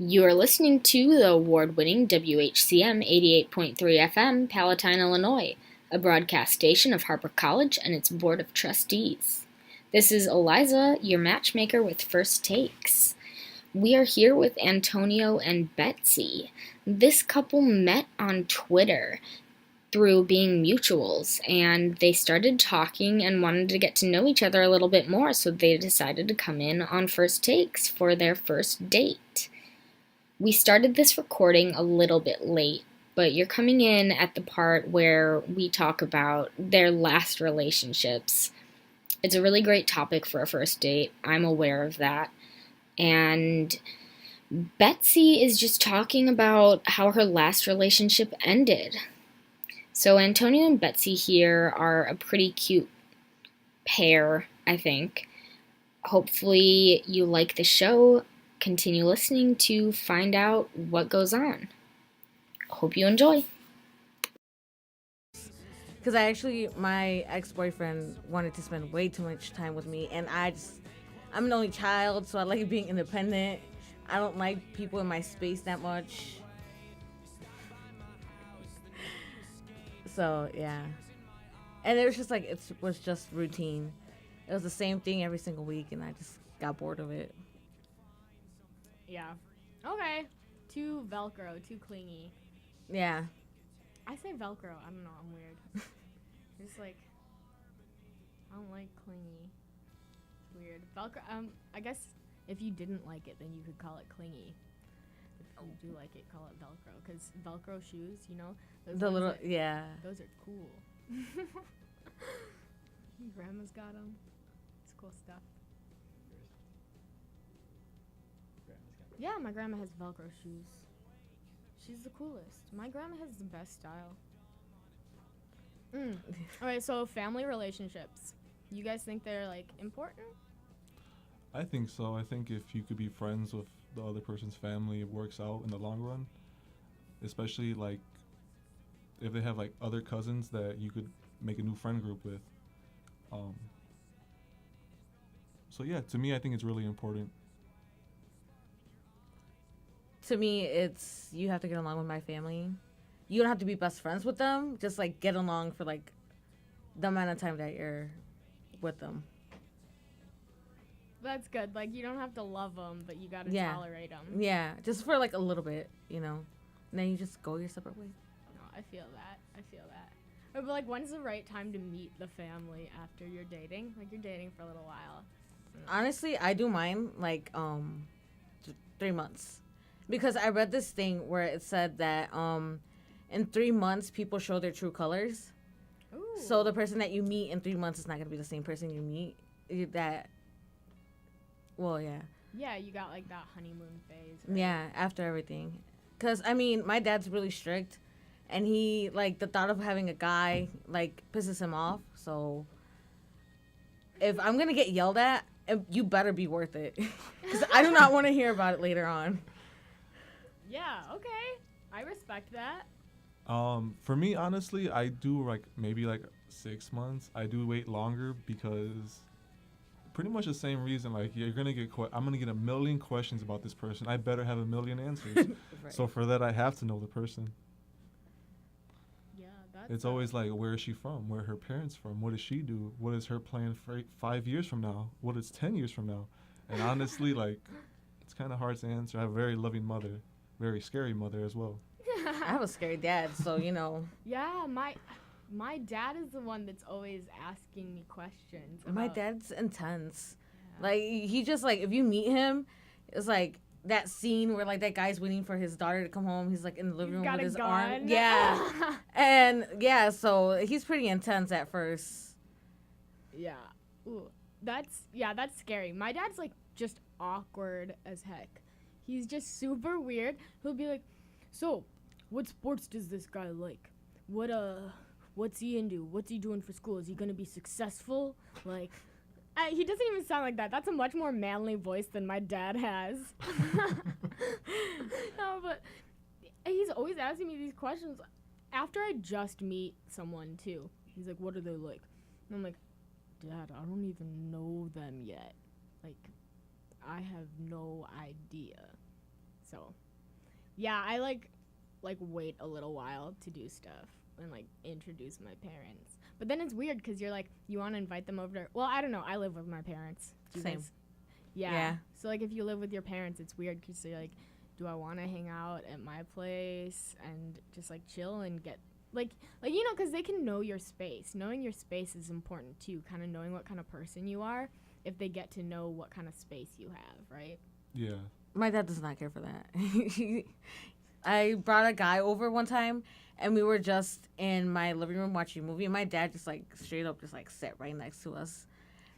You are listening to the award-winning WHCM 88.3 FM, Palatine, Illinois, a broadcast station of Harper College and its Board of Trustees. This is Eliza, your matchmaker with First Takes. We are here with Antonio and Betsy. This couple met on Twitter through being mutuals, and they started talking and wanted to get to know each other a little bit more, so they decided to come in on First Takes for their first date. We started this recording a little bit late, but you're coming in at the part where we talk about their last relationships. It's a really great topic for a first date. I'm aware of that. And Betsy is just talking about how her last relationship ended. So Antonio and Betsy here are a pretty cute pair, I think. Hopefully you like the show. Continue listening to find out what goes on. Hope you enjoy. Because my ex-boyfriend wanted to spend way too much time with me, and I'm an only child, so I like being independent. I don't like people in my space that much. So, yeah. And it was just like, it was just routine. It was the same thing every single week, and I just got bored of it. Yeah. Okay. Too Velcro, too clingy. Yeah. I say Velcro. I don't know. I'm weird. Just like, I don't like clingy. It's weird. Velcro. I guess if you didn't like it, then you could call it clingy. If you do like it, call it Velcro. Because Velcro shoes, The little, yeah. Those are cool. Grandma's got them. It's cool stuff. Yeah, my grandma has Velcro shoes. She's the coolest. My grandma has the best style. Alright, so family relationships. You guys think they're, important? I think so. I think if you could be friends with the other person's family, it works out in the long run. Especially, if they have, other cousins that you could make a new friend group with. So, yeah, to me, I think it's really important. To me, it's you have to get along with my family. You don't have to be best friends with them. Just get along for the amount of time that you're with them. That's good. You don't have to love them, but you gotta tolerate them. Yeah, just for a little bit, and then you just go your separate way. No, I feel that. But when's the right time to meet the family after you're dating? You're dating for a little while. Honestly, I do mine 3 months. Because I read this thing where it said that in 3 months, people show their true colors. Ooh. So the person that you meet in 3 months is not going to be the same person you meet. Well, yeah. Yeah, you got that honeymoon phase. Right? Yeah, after everything. Because, my dad's really strict. And he, the thought of having a guy, pisses him off. So if I'm going to get yelled at, you better be worth it. Because I do not want to hear about it later on. Yeah, okay. I respect that. For me, honestly, I do maybe 6 months. I do wait longer because pretty much the same reason. You're gonna get I'm gonna get a million questions about this person. I better have a million answers. Right. So for that, I have to know the person. Yeah, that's. It's always where is she from? Where are her parents from? What does she do? What is her plan for 5 years from now? What is 10 years from now? And honestly, it's kind of hard to answer. I have a very loving mother. Very scary mother as well. I have a scary dad, so Yeah, my dad is the one that's always asking me questions. My dad's intense. Yeah. He just if you meet him, it's that scene where that guy's waiting for his daughter to come home. He's in the living room with his arm. Yeah. And yeah, so he's pretty intense at first. Yeah. Ooh. That's scary. My dad's just awkward as heck. He's just super weird. He'll be like, so, what sports does this guy like? What's he into? What's he doing for school? Is he gonna be successful? He doesn't even sound like that. That's a much more manly voice than my dad has. No, but he's always asking me these questions. After I just meet someone, too. He's like, what are they like? And I'm like, Dad, I don't even know them yet. I have no idea. So, yeah, I like wait a little while to do stuff and like introduce my parents. But then it's weird because you're like you want to invite them over. Well, I don't know. I live with my parents. Do you Same. guys- Yeah. So like if you live with your parents, it's weird because you're like, do I want to hang out at my place and just like chill and get like you know, because they can know your space. Knowing your space is important too. Kind of knowing what kind of person you are. If they get to know what kind of space you have, right? Yeah. My dad does not care for that. I brought a guy over one time, and we were just in my living room watching a movie, and my dad just, like, straight up just, like, sat right next to us.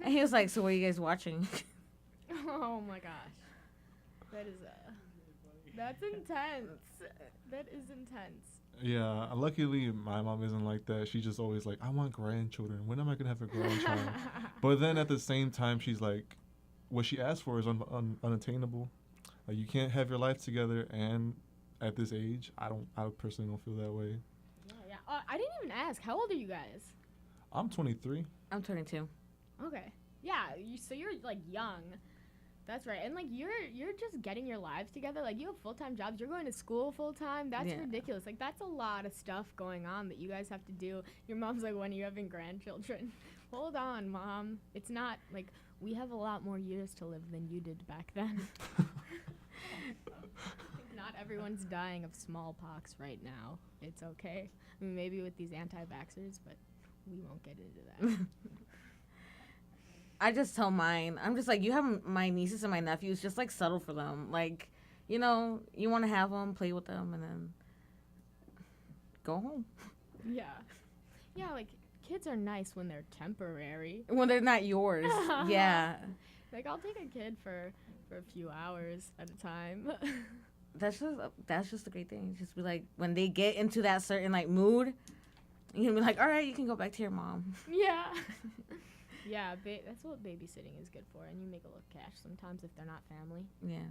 And he was like, so what are you guys watching? Oh my gosh, that is that's intense. That is intense. Yeah, luckily my mom isn't like that. She's just always like, I want grandchildren. When am I gonna have a grandchild? But then at the same time, she's like, what she asked for is unattainable. Like you can't have your life together, and at this age, I personally don't feel that way. Yeah. I didn't even ask. How old are you guys? I'm 23. I'm 22. Okay. Yeah. So you're like young. That's right. And like you're just getting your lives together. Like you have full-time jobs. You're going to school full-time. That's ridiculous. Like that's a lot of stuff going on that you guys have to do. Your mom's like, when are you having grandchildren? Hold on, Mom. It's not like we have a lot more years to live than you did back then. Not everyone's dying of smallpox right now. It's okay. I mean, maybe with these anti-vaxxers, but we won't get into that. I just tell mine. I'm just like, you have my nieces and my nephews. Just like settle for them. Like, you know, you want to have them, play with them, and then go home. Yeah. Yeah, like kids are nice when they're temporary. When they're not yours. Yeah. Like I'll take a kid for a few hours at a time. That's just the great thing. Just be like, when they get into that certain like mood, you can be like, all right, you can go back to your mom. Yeah. Yeah, that's what babysitting is good for, and you make a little cash sometimes if they're not family. Yeah.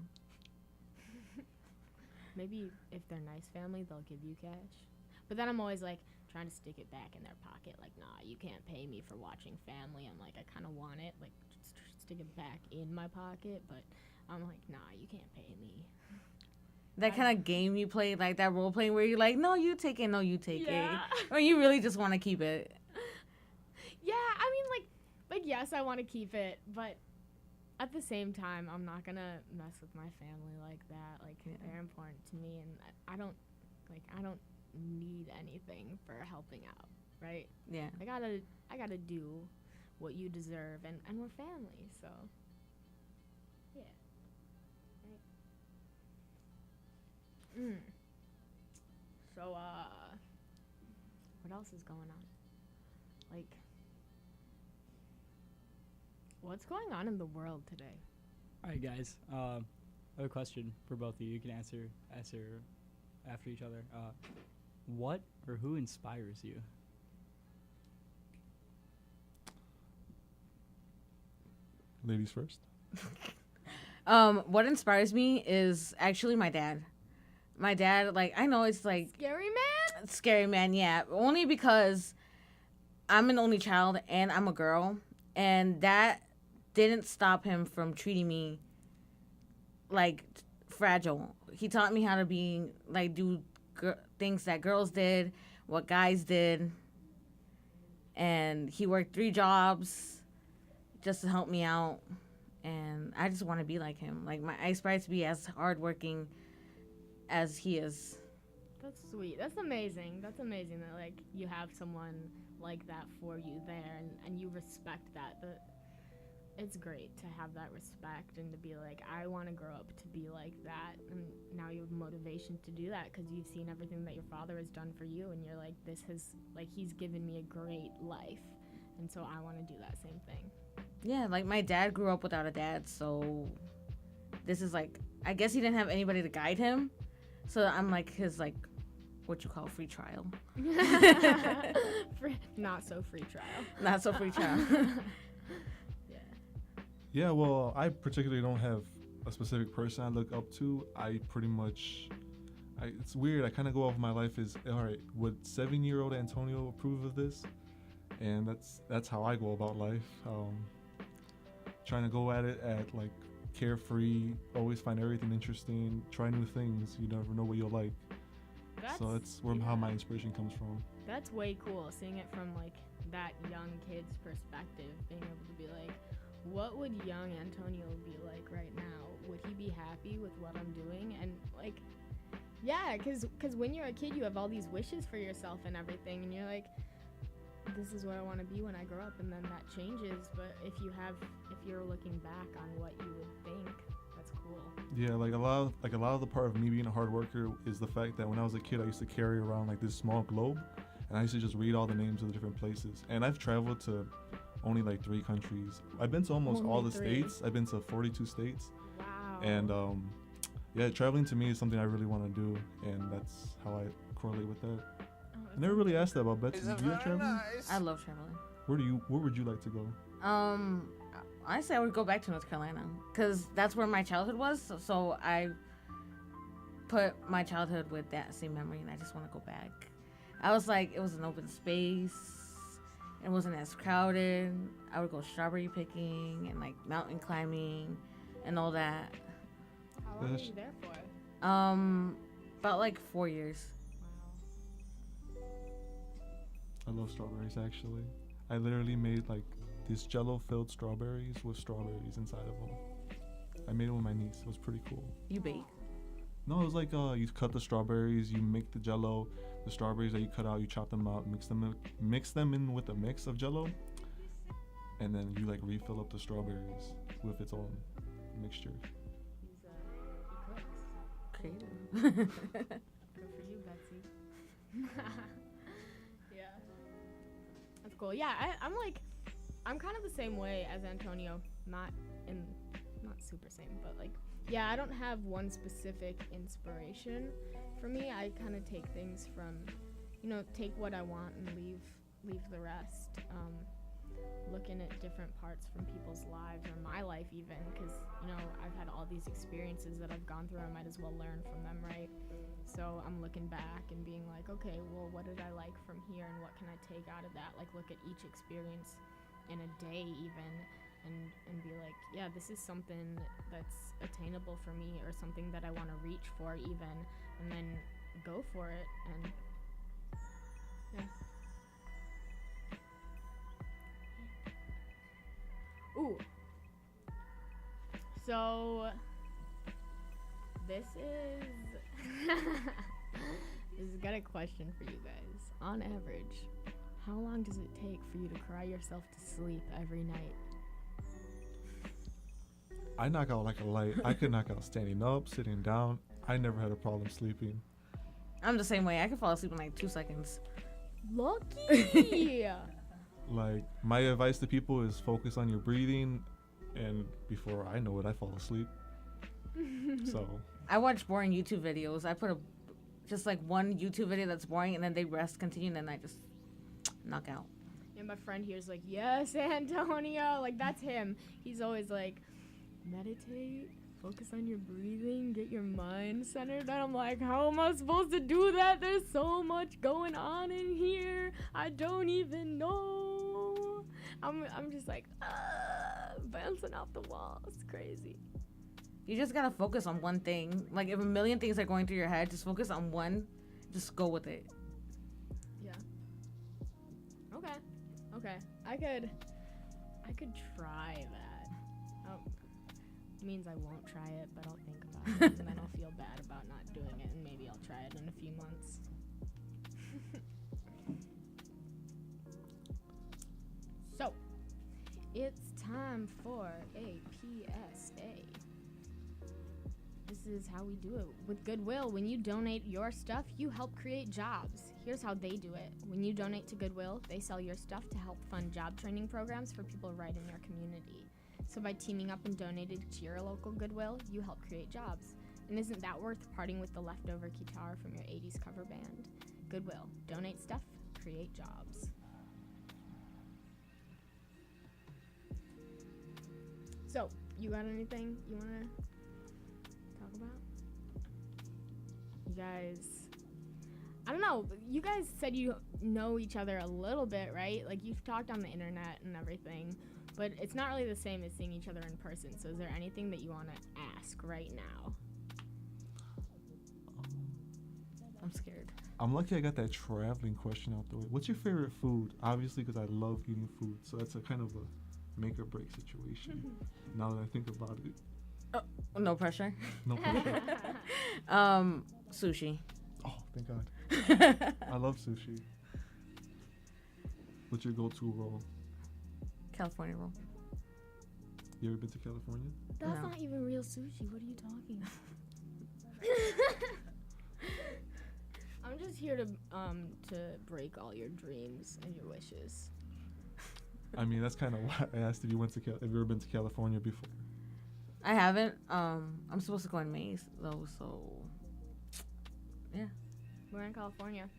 Maybe if they're nice family, they'll give you cash. But then I'm always like trying to stick it back in their pocket. Like, nah, you can't pay me for watching family. I'm like, I kind of want it. Like, stick it back in my pocket. But I'm like, nah, you can't pay me. That kind of game you play, like that role playing where you're like, no, you take it, no, you take Yeah. it. Or you really just want to keep it. Yeah, I mean, like yes, I want to keep it, but at the same time, I'm not gonna mess with my family like that. Like, they're important to me, and I don't need anything for helping out, right? Yeah. I gotta do what you deserve, and we're family, so yeah. Right. So what else is going on? Like, what's going on in the world today? All right, guys. I have a question for both of you. You can answer after each other. What or who inspires you? Ladies first. What inspires me is actually my dad. My dad, like, I know it's like scary man, yeah. Only because I'm an only child and I'm a girl, and that didn't stop him from treating me like fragile. He taught me how to be like do things that girls did, what guys did, and he worked 3 jobs just to help me out. And I just want to be like him. Like, I aspire to be as hardworking as he is. That's sweet. That's amazing. That's amazing that like you have someone like that for you there, and you respect that. It's great to have that respect and to be like, I want to grow up to be like that. And now you have motivation to do that because you've seen everything that your father has done for you, and you're like, he's given me a great life, and so I want to do that same thing. Yeah, like my dad grew up without a dad, so this is like, I guess he didn't have anybody to guide him. So I'm like his, like, what you call free trial. Not so free trial. Not so free trial. Yeah, well, I particularly don't have a specific person I look up to. I pretty much, it's weird. I kind of go off my life as, all right, would 7-year-old Antonio approve of this? And that's how I go about life. Trying to go at it at like carefree, always find everything interesting, try new things. You never know what you'll like. So it's how my inspiration comes from. That's way cool, seeing it from like that young kid's perspective, being able to be like, what would young Antonio be like right now? Would he be happy with what I'm doing? And like, yeah, because when you're a kid, you have all these wishes for yourself and everything, and you're like, this is what I want to be when I grow up, and then that changes. But if you're looking back on what you would think, that's cool. Yeah, like a lot of the part of me being a hard worker is the fact that when I was a kid, I used to carry around like this small globe, and I used to just read all the names of the different places. And I've traveled to only like 3 countries. I've been to almost all the states. I've been to 42 states. Wow. And yeah, traveling to me is something I really want to do, and that's how I correlate with that. I never really asked that about Betsy. Do you like traveling? I love traveling. Where would you like to go? Honestly, I would go back to North Carolina because that's where my childhood was. So I put my childhood with that same memory, and I just want to go back. I was like, it was an open space. It wasn't as crowded. I would go strawberry picking and like mountain climbing and all that. How long were you there for? About like 4 years. Wow. I love strawberries, actually. I literally made like these jello-filled strawberries with strawberries inside of them. I made it with my niece. It was pretty cool. You bake? No, it was like you cut the strawberries, you make the jello, the strawberries that you cut out, you chop them out, mix them in with a mix of jello, and then you like refill up the strawberries with its own mixture. He cooks. Creative. Good for you, Betsy. Yeah. That's cool. Yeah, I'm kind of the same way as Antonio. Not super same, but like, yeah, I don't have one specific inspiration. For me, I kind of take things from, take what I want and leave the rest. Looking at different parts from people's lives or my life even, because, I've had all these experiences that I've gone through. I might as well learn from them, right? So I'm looking back and being like, okay, well, what did I like from here and what can I take out of that? Like, look at each experience in a day even and be like, yeah, this is something that's attainable for me or something that I want to reach for even, and then go for it. And yeah. Ooh. So this is got a question for you guys. On average, how long does it take for you to cry yourself to sleep every night? I knock out like a light. I could knock out standing up, sitting down. I never had a problem sleeping. I'm the same way. I can fall asleep in like 2 seconds. Lucky! Like, my advice to people is focus on your breathing, and before I know it, I fall asleep. So I watch boring YouTube videos. I put just like one YouTube video that's boring, and then they continue, and then I just knock out. And my friend here's like, yes, Antonio. Like, that's him. He's always like, meditate, focus on your breathing, get your mind centered. And I'm like, how am I supposed to do that? There's so much going on in here. I don't even know. I'm just like, bouncing off the wall. It's crazy. You just gotta focus on one thing. Like, if a million things are going through your head, just focus on one. Just go with it. Yeah. Okay. I could try that. Means I won't try it, but I'll think about it, and then I'll feel bad about not doing it, and maybe I'll try it in a few months. So, it's time for a PSA. This is how we do it. With Goodwill, when you donate your stuff, you help create jobs. Here's how they do it. When you donate to Goodwill, they sell your stuff to help fund job training programs for people right in your community. So by teaming up and donating to your local Goodwill, you help create jobs. And isn't that worth parting with the leftover guitar from your 80s cover band? Goodwill. Donate stuff, create jobs. So, you got anything you want to talk about? You guys... I don't know. You guys said you know each other a little bit, right? Like, you've talked on the internet and everything. but it's not really the same as seeing each other in person. So is there anything that you want to ask right now? I'm scared. I'm lucky I got that traveling question out the way. What's your favorite food? Obviously, because I love eating food, so that's a kind of a make or break situation. Now that I think about it. No pressure. No pressure. Sushi. Oh, thank God. I love sushi. What's your go-to roll? California roll. You ever been to California? That's No. not even real sushi. What are you talking I'm just here to break all your dreams and your wishes. I mean, that's kind of why I asked if you went to if you ever been to California before. I haven't. I'm supposed to go in May though, so yeah. We're in California.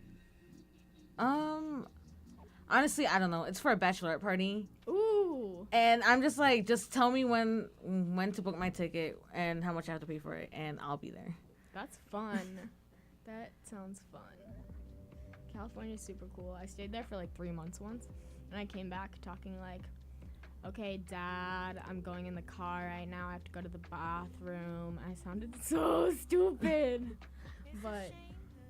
Honestly, I don't know. It's for a bachelorette party, Ooh. and I'm just like, just tell me when to book my ticket and how much I have to pay for it, and I'll be there. That's fun. That sounds fun. California's super cool. I stayed there for like 3 months once, and I came back talking like, okay, Dad, I'm going in the car right now. I have to go to the bathroom. I sounded so stupid, but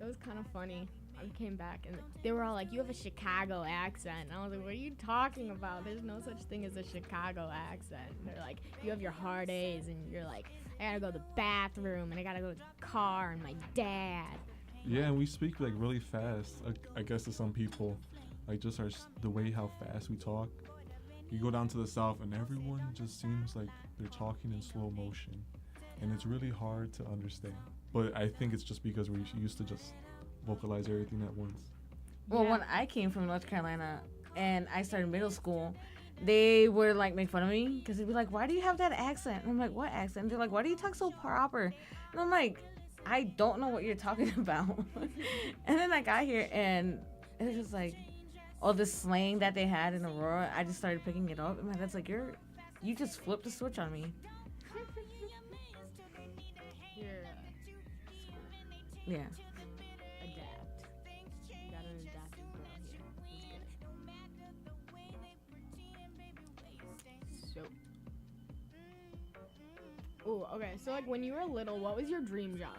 it was kind of funny. I came back, and they were all like, you have a Chicago accent. And I was like, what are you talking about? There's no such thing as a Chicago accent. And they're like, you have your hard A's, and you're like, I gotta go to the bathroom, and I gotta go to the car, and my dad. Yeah, and we speak like really fast. I guess to some people, like just the way how fast we talk. You go down to the south, and everyone just seems like they're talking in slow motion, and it's really hard to understand. But I think it's just because we're used to just vocalize everything at once. Well, Yeah. when I came from North Carolina and I started middle school, they would like make fun of me because they'd be like, "Why do you have that accent?" And I'm like, "What accent?" And they're like, "Why do you talk so proper?" And I'm like, "I don't know what you're talking about." And then I got here and it was just like all this slang that they had in Aurora. I just started picking it up, and my dad's like, "You just flipped the switch on me." You're Yeah. adapt. You got an adaptive girl here. It's good. So. Ooh, okay. So like when you were little, what was your dream job?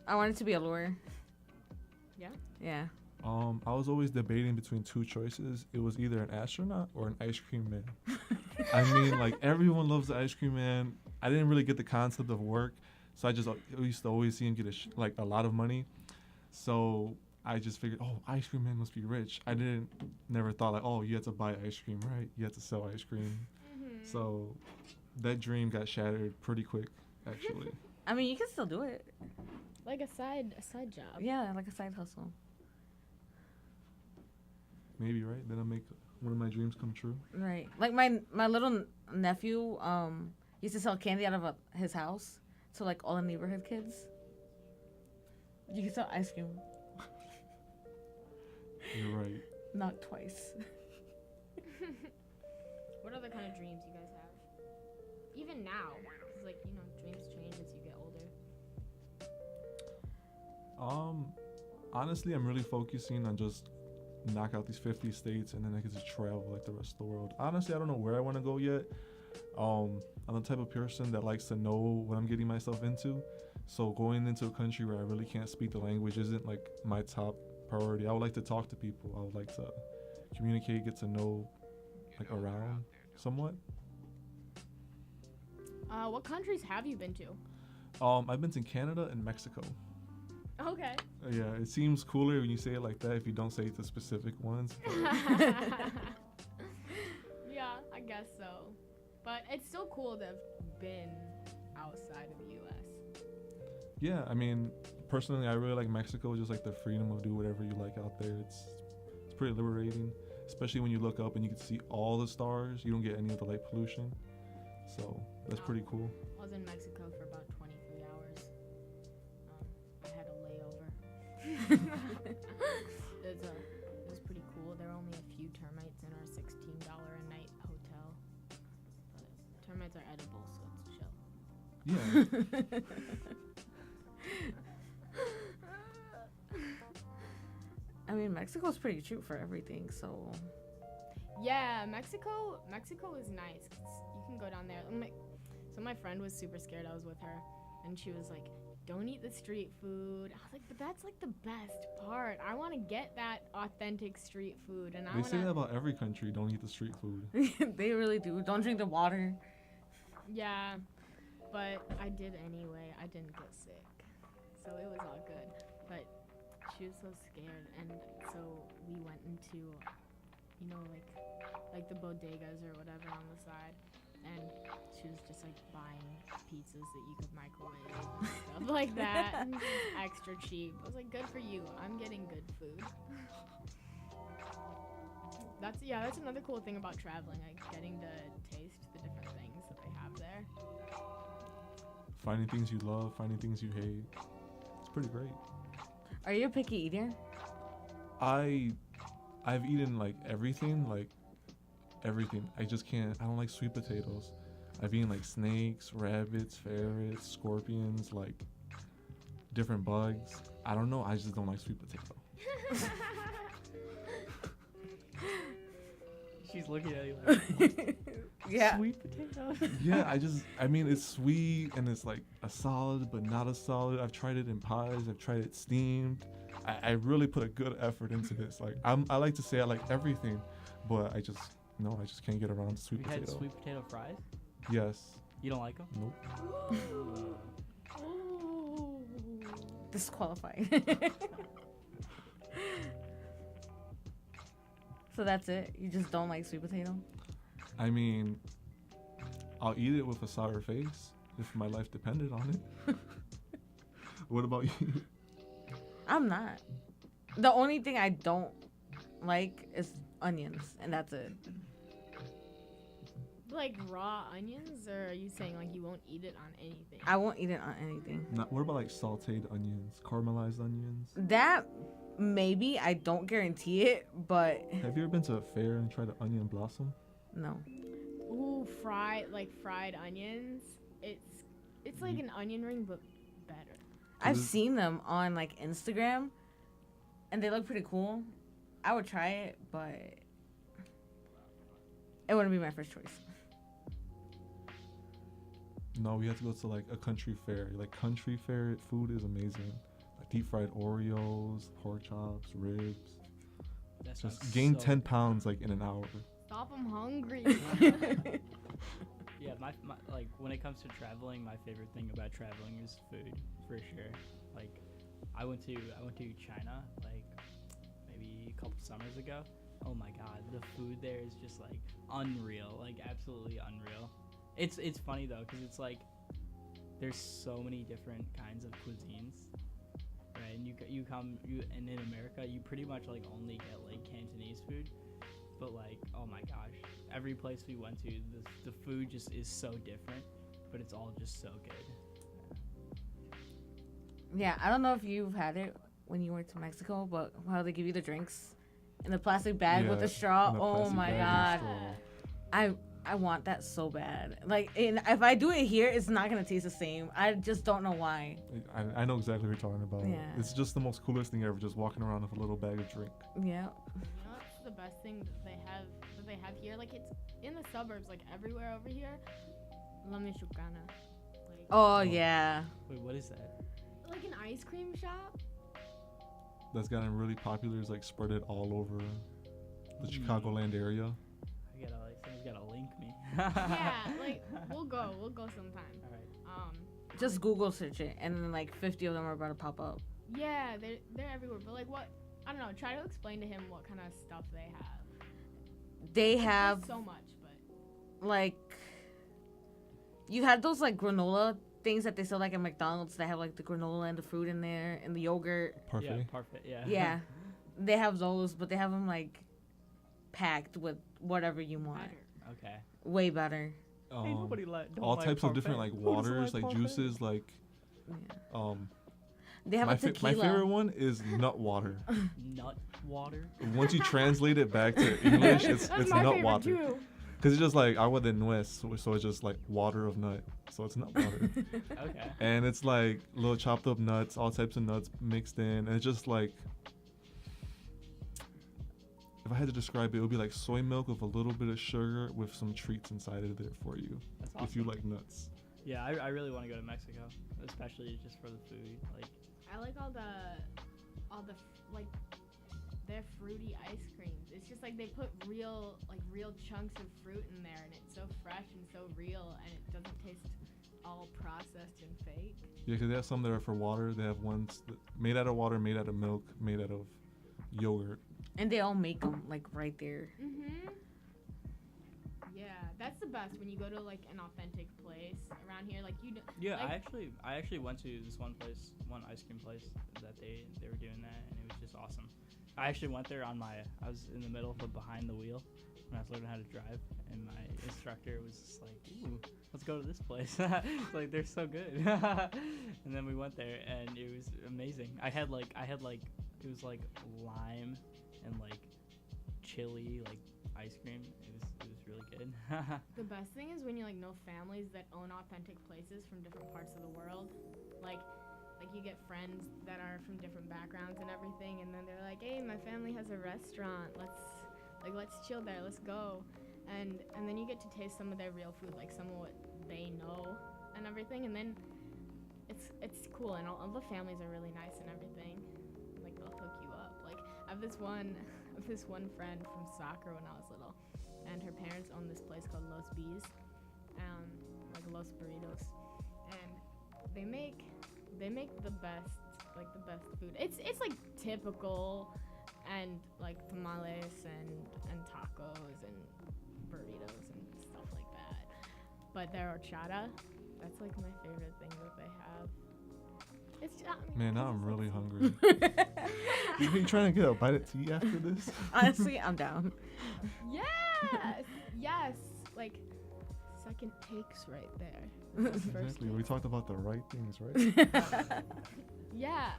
I wanted to be a lawyer. Yeah? Yeah. I was always debating between two choices. It was either an astronaut or an ice cream man. I mean, like everyone loves the ice cream man. I didn't really get the concept of work, so I used to always see him get a lot of money. So I just figured, oh, ice cream man must be rich. I never thought like, oh, you had to buy ice cream, right? You had to sell ice cream. Mm-hmm. So that dream got shattered pretty quick, actually. I mean, you can still do it. Like a side job. Yeah, like a side hustle. Maybe, right? Then I'll make one of my dreams come true. Right. Like my little nephew used to sell candy out of his house to like all the neighborhood kids. You can sell ice cream. You're right. Not twice. What other kind of dreams you guys have? Even now, 'cause like dreams change as you get older. Honestly, I'm really focusing on just knock out these 50 states and then I get to travel like the rest of the world. Honestly, I don't know where I want to go yet. I'm the type of person that likes to know what I'm getting myself into. So going into a country where I really can't speak the language isn't like my top priority. I would like to talk to people. I would like to communicate, get to know like around somewhat. What countries have you been to? I've been to Canada and Mexico. Okay. Yeah, it seems cooler when you say it like that if you don't say the specific ones. Yeah, I guess so. But it's still cool to have been outside of the U.S. Yeah, I mean, personally, I really like Mexico. Just like the freedom of do whatever you like out there. It's pretty liberating, especially when you look up and you can see all the stars. You don't get any of the light pollution, so that's pretty cool. I was in Mexico for about 23 hours. I had a layover. It was pretty cool. There were only a few termites in our $16 a night hotel. But termites are edible, so it's chill. Yeah. I mean, Mexico's pretty cheap for everything, so Yeah, Mexico is nice. 'Cause you can go down there. So my friend was super scared. I was with her, and she was like, "Don't eat the street food." I was like, "But that's like the best part. I want to get that authentic street food." And They say that about every country. Don't eat the street food. They really do. Don't drink the water. Yeah, but I did anyway. I didn't get sick, so it was all good. But she was so scared, and so we went into, you know, like the bodegas or whatever on the side, and she was just like buying pizzas that you could microwave and stuff like that, and just extra cheap. I was like, good for you. I'm getting good food. That's another cool thing about traveling, like getting to taste the different things that they have there. Finding things you love, finding things you hate. It's pretty great. Are you a picky eater? I've eaten like everything. I just can't. I don't like sweet potatoes. I've eaten like snakes, rabbits, ferrets, scorpions, like different bugs. I don't know. I just don't like sweet potato. She's looking at you like, Yeah. sweet potato. Yeah, I mean, it's sweet and it's like a solid, but not a solid. I've tried it in pies. I've tried it steamed. I really put a good effort into this. Like, I like to say I like everything, but I just can't get around to sweet You potato. had sweet potato fries? Yes. You don't like them? Nope. Disqualified. So that's it? You just don't like sweet potato? I mean, I'll eat it with a sour face if my life depended on it. What about you? I'm not. The only thing I don't like is onions, and that's it. Like raw onions, or are you saying like you won't eat it on anything? I won't eat it on anything. What about like sauteed onions, caramelized onions? That, maybe. I don't guarantee it, but Have you ever been to a fair and tried an onion blossom? no. Ooh, fried onions. It's like an onion ring, but better. I've Is- seen them on like Instagram, and they look pretty cool. I would try it, but it wouldn't be my first choice. No, we have to go to like a country fair. Like country fair food is amazing. Like deep fried Oreos, pork chops, ribs. That Just sounds gain so 10 pounds like in an hour. Stop, I'm hungry. Yeah, my like when it comes to traveling, my favorite thing about traveling is food, for sure. Like, I went to China like maybe a couple summers ago. Oh my god, the food there is just like unreal, like absolutely unreal. It's funny though, cause it's like there's so many different kinds of cuisines, right? And and in America you pretty much like only get like Cantonese food. But like, oh my gosh, every place we went to, the food just is so different, but it's all just so good. Yeah, I don't know if you've had it when you went to Mexico, but how they give you the drinks in the plastic bag with Yeah, the straw. in a Oh plastic my bag god, and straw. I want that so bad. Like, and if I do it here, it's not gonna taste the same. I just don't know why. I know exactly what you're talking about. Yeah. It's just the most coolest thing ever, just walking around with a little bag of drink. Yeah. You know, that's the best thing that they have here. Like, it's in the suburbs, like everywhere over here. La Michoacana. Like, Oh yeah. Wait, what is that? like an ice cream shop. That's gotten really popular. Is like spread it all over the Chicagoland area. I gotta like someone's gotta link me. Yeah, like we'll go sometime. All right. Just Google search it, and then like 50 of them are about to pop up. Yeah, they're everywhere. But like, what? I don't know. Try to explain to him what kind of stuff they have. They There's have so much, but like, you had those like granola things that they sell like at McDonald's that have like the granola and the fruit in there and the yogurt. Parfait. Yeah, parfait. Yeah. Yeah, they have those, but they have them like packed with whatever you want. better. Okay. Way better. Hey, nobody don't All like types of different like parfait. Who doesn't waters, like parfait? juices, like Yeah. They have my a tequila. my favorite one is nut water. Nut water. Once you translate it back to English, it's That's it's my nut favorite water. too. Cause it's just like agua de nuez, so it's just like water of nut, so it's nut water. Okay. And it's like little chopped up nuts, all types of nuts mixed in, and it's just like, if if I had to describe it, it would be like soy milk with a little bit of sugar with some treats inside of it for you. That's awesome. If you like nuts. Yeah, I really want to go to Mexico, especially just for the food. Like, I like all the like their fruity ice creams. It's just like they put real chunks of fruit in there, and it's so fresh and so real, and it doesn't taste all processed and fake. Yeah, because they have some that are for water. They have ones that made out of water, made out of milk, made out of yogurt. And they all make them like right there. Mhm. Yeah, that's the best when you go to like an authentic place around here. Like you know. yeah, like, I actually went to this one ice cream place that they were doing that, and it was just awesome. I actually went there I was in the middle of a behind the wheel when I was learning how to drive, and my instructor was just like, "Ooh, let's go to this place." Like, they're so good. And then we went there, and it was amazing. I had like it was like lime and like chili like ice cream. It was really good. the best thing is when you like know families that own authentic places from different parts of the world, like you get friends that are from different backgrounds and everything, and then they're like, "Hey, my family has a restaurant. Let's chill there. Let's go." And then you get to taste some of their real food, like some of what they know and everything, and then it's cool, and all the families are really nice and everything. Like they'll hook you up. Like I have this one friend from soccer when I was little, and her parents own this place called Los Bees, like Los Burritos, and they make the best food. It's like typical, and like tamales and tacos and burritos and stuff like that. But their horchata, that's like my favorite thing that they have. It's Man, now I'm really hungry. You trying to get a bite of tea after this? Honestly, I'm down. yes, like second takes right there. First Exactly. We takes. talked about the right things, right? Yeah.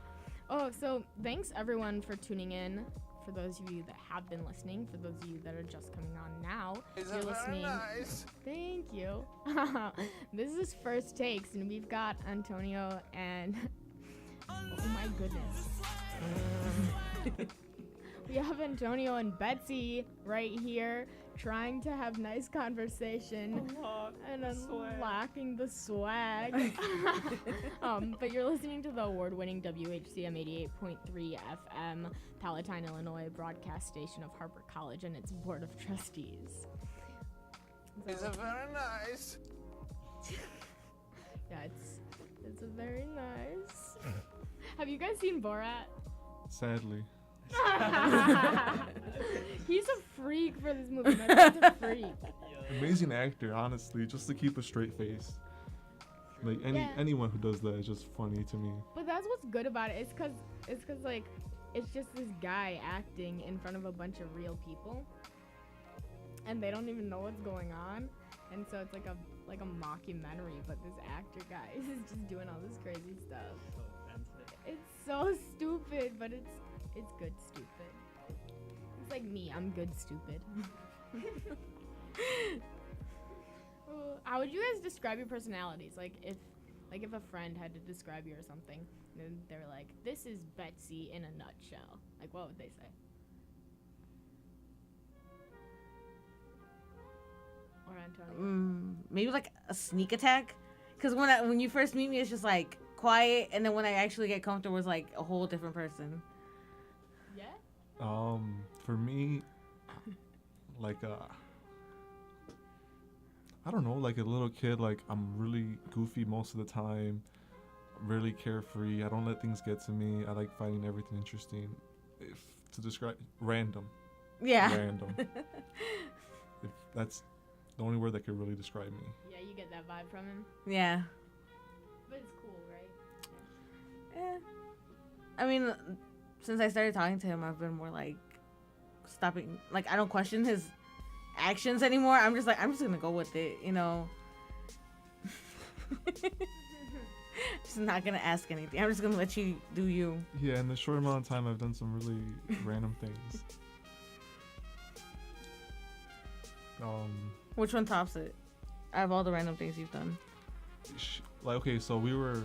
Oh, so thanks everyone for tuning in. For those of you that have been listening, for those of you that are just coming on now, you're listening. Nice. Thank you. This is First Takes, and we've got Antonio and oh my goodness. We have Antonio and Betsy right here trying to have nice conversation and unlocking the swag. But you're listening to the award-winning WHCM 88.3 FM Palatine, Illinois broadcast station of Harper College and its board of trustees. It's a very nice. Yeah, it's a very nice. Have you guys seen Borat? Sadly. He's a freak for this movie. My dad's a freak. Amazing actor, honestly, just to keep a straight face. Like anyone who does that is just funny to me. But that's what's good about it. It's cause like it's just this guy acting in front of a bunch of real people, and they don't even know what's going on, and so it's like a mockumentary. But this actor guy is just doing all this crazy stuff. So offensive. It's so stupid, but it's good stupid. It's like me. I'm good stupid. How would you guys describe your personalities? Like if a friend had to describe you or something, and they're like, "This is Betsy in a nutshell." Like, what would they say? Or Antonio? Maybe like a sneak attack. Because when you first meet me, it's just like quiet, and then when I actually get comfortable, it's like a whole different person. Yeah. For me, like I don't know, like a little kid, like I'm really goofy most of the time, really carefree. I don't let things get to me. I like finding everything interesting. If to describe random. Yeah. Random. If that's the only word that could really describe me. Yeah, you get that vibe from him. Yeah. But it's cool, right? Yeah. I mean, since I started talking to him, I've been more like stopping. Like, I don't question his actions anymore. I'm just gonna go with it, you know. Just not gonna ask anything. I'm just gonna let you do you. Yeah, in the short amount of time, I've done some really random things. Which one tops it? Out of all the random things you've done. Like, okay, so we were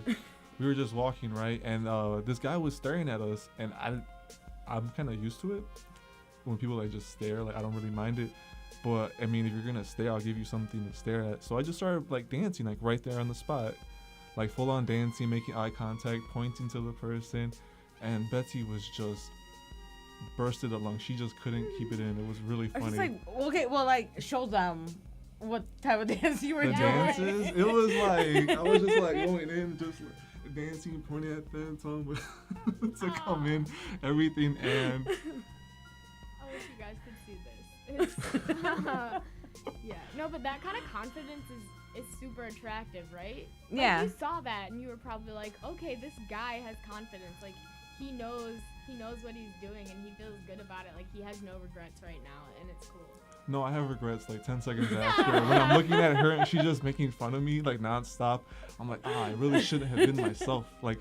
just walking, right, and this guy was staring at us, and I'm kind of used to it when people like just stare. Like I don't really mind it, but I mean if you're gonna stare, I'll give you something to stare at. So I just started like dancing like right there on the spot, like full on dancing, making eye contact, pointing to the person, and Betsy was just bursted a lung. She just couldn't keep it in. It was really I was funny. just like, okay, well, like, show them what type of dance you were The doing. dances, it was like I was just like going in, just like, dancing, pointing at them, telling them to come in, everything, and I wish you guys could see this. Yeah. No, but that kind of confidence is super attractive, right? Like, Yeah. you saw that and you were probably like, okay, this guy has confidence. Like he knows what he's doing and he feels good about it. Like he has no regrets right now and it's cool. no, I have regrets like 10 seconds after when I'm looking at her and she's just making fun of me like nonstop. I'm like, I really shouldn't have been myself. Like